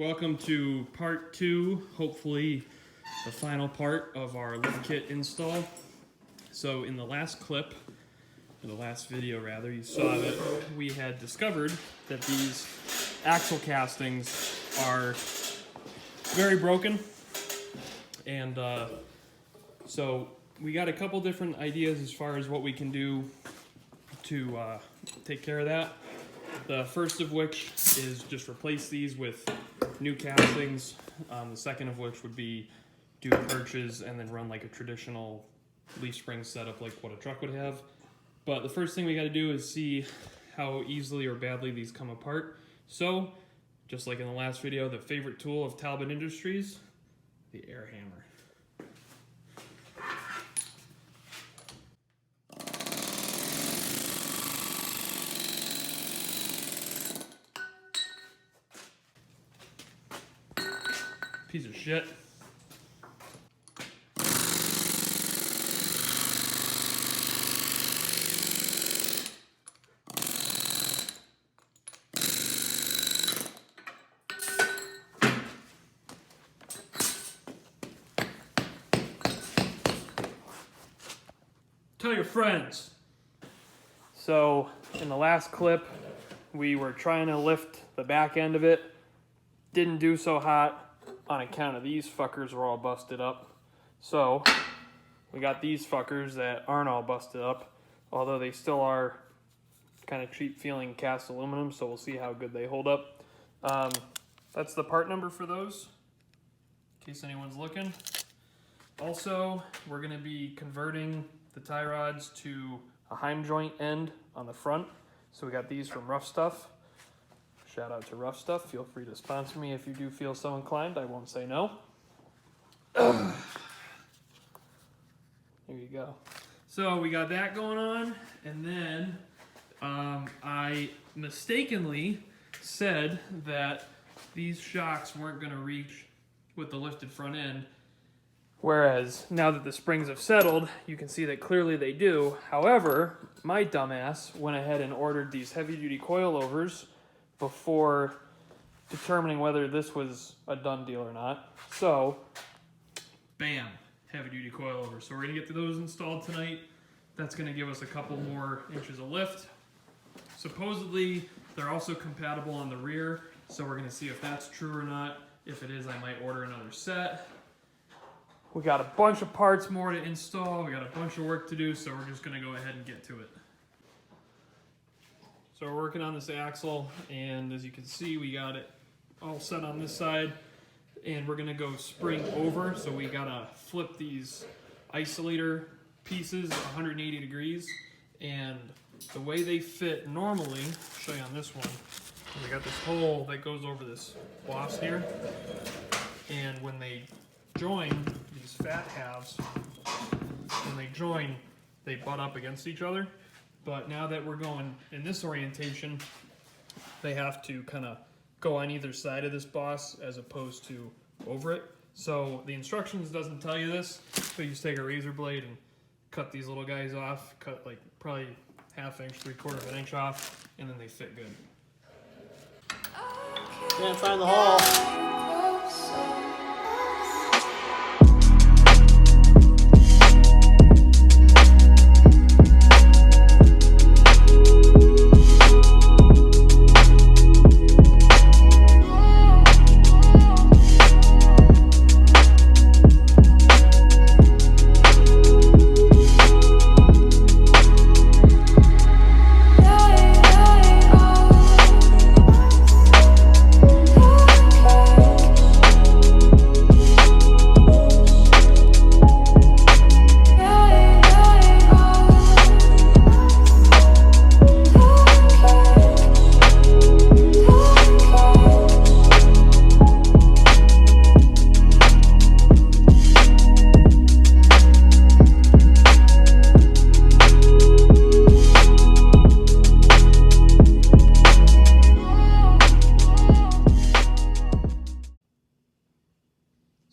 Welcome to part 2, hopefully the final part of our lift kit install. So in the last clip, or the last video rather, you saw that we had discovered that these axle castings are very broken. And so we got a couple different ideas as far as what we can do to take care of that. The first of which is just replace these with new castings. The second of which would be do perches and then run like a traditional leaf spring setup like what a truck would have. But the first thing we got to do is see how easily or badly these come apart. So, just like in the last video, the favorite tool of Talbot Industries, the air hammer. Piece of shit. Tell your friends. So in the last clip, we were trying to lift the back end of it. Didn't do so hot on account of these fuckers were all busted up. So we got these fuckers that aren't all busted up, although they still are kind of cheap feeling cast aluminum, so we'll see how good they hold up. That's the part number for those, in case anyone's looking. Also, we're going to be converting the tie rods to a Heim joint end on the front. So we got these from Rough Stuff. Shout out to Rough Stuff. Feel free to sponsor me if you do feel so inclined. I won't say no. Here you go. So we got that going on, and then I mistakenly said that these shocks weren't going to reach with the lifted front end. Whereas now that the springs have settled, you can see that clearly they do. However, my dumbass went ahead and ordered these heavy-duty coilovers before determining whether this was a done deal or not. So, bam, heavy-duty coilovers. So we're going to get those installed tonight. That's going to give us a couple more inches of lift. Supposedly, they're also compatible on the rear, so we're going to see if that's true or not. If it is, I might order another set. We got a bunch of parts more to install. We got a bunch of work to do, so we're just going to go ahead and get to it. So we're working on this axle, and as you can see, we got it all set on this side, and we're gonna go spring over. So we gotta flip these isolator pieces 180 degrees, and the way they fit normally, I'll show you on this one, we got this hole that goes over this boss here, and when they join these fat halves, when they join, they butt up against each other. But now that we're going in this orientation, they have to kind of go on either side of this boss as opposed to over it. So the instructions doesn't tell you this, but you just take a razor blade and cut these little guys off, cut like probably 1/2 inch, 3/4 of an inch off, and then they fit good. Can't find the hole.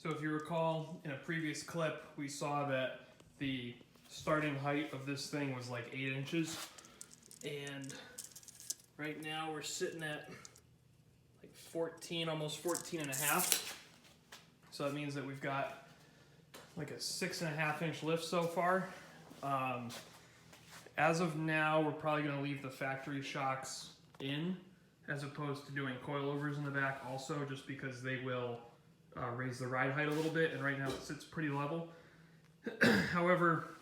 So if you recall, in a previous clip, we saw that the starting height of this thing was like 8 inches. And right now we're sitting at like 14, almost 14 and a half. So that means that we've got like a 6.5 inch lift so far. As of now, we're probably going to leave the factory shocks in as opposed to doing coilovers in the back also, just because they will raise the ride height a little bit, and right now it sits pretty level. However,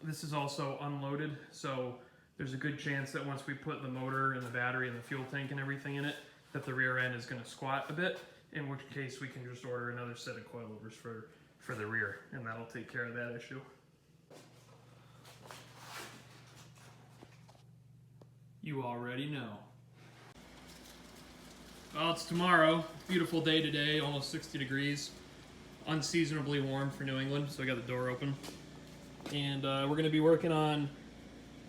this is also unloaded, so there's a good chance that once we put the motor and the battery and the fuel tank and everything in it, that the rear end is going to squat a bit, in which case we can just order another set of coilovers for the rear, and that'll take care of that issue. You already know. Well, it's tomorrow. Beautiful day today, almost 60 degrees. Unseasonably warm for New England, so I got the door open. And we're going to be working on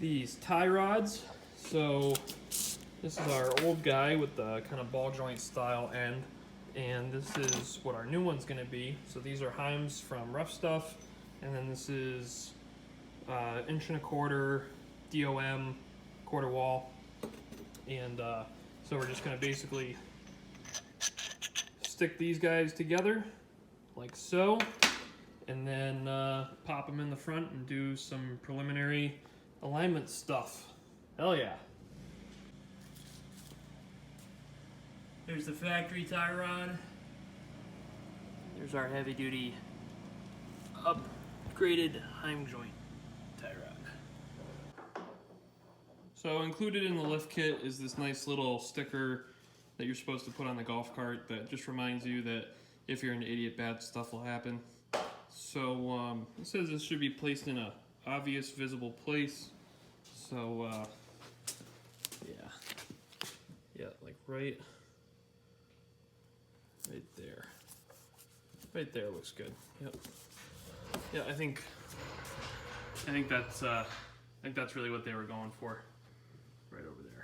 these tie rods. So this is our old guy with the kind of ball joint style end. And this is what our new one's going to be. So these are Heims from Rough Stuff. And then this is 1.25 inch DOM quarter wall. And so we're just going to basically stick these guys together like so, and then pop them in the front and do some preliminary alignment stuff. Hell yeah. There's the factory tie rod. There's our heavy duty upgraded Heim joint tie rod. So included in the lift kit is this nice little sticker that you're supposed to put on the golf cart that just reminds you that if you're an idiot, bad stuff will happen. So it says this should be placed in a obvious visible place. So yeah, like right there. Right there looks good. Yep. Yeah, I think that's really what they were going for. Right over there.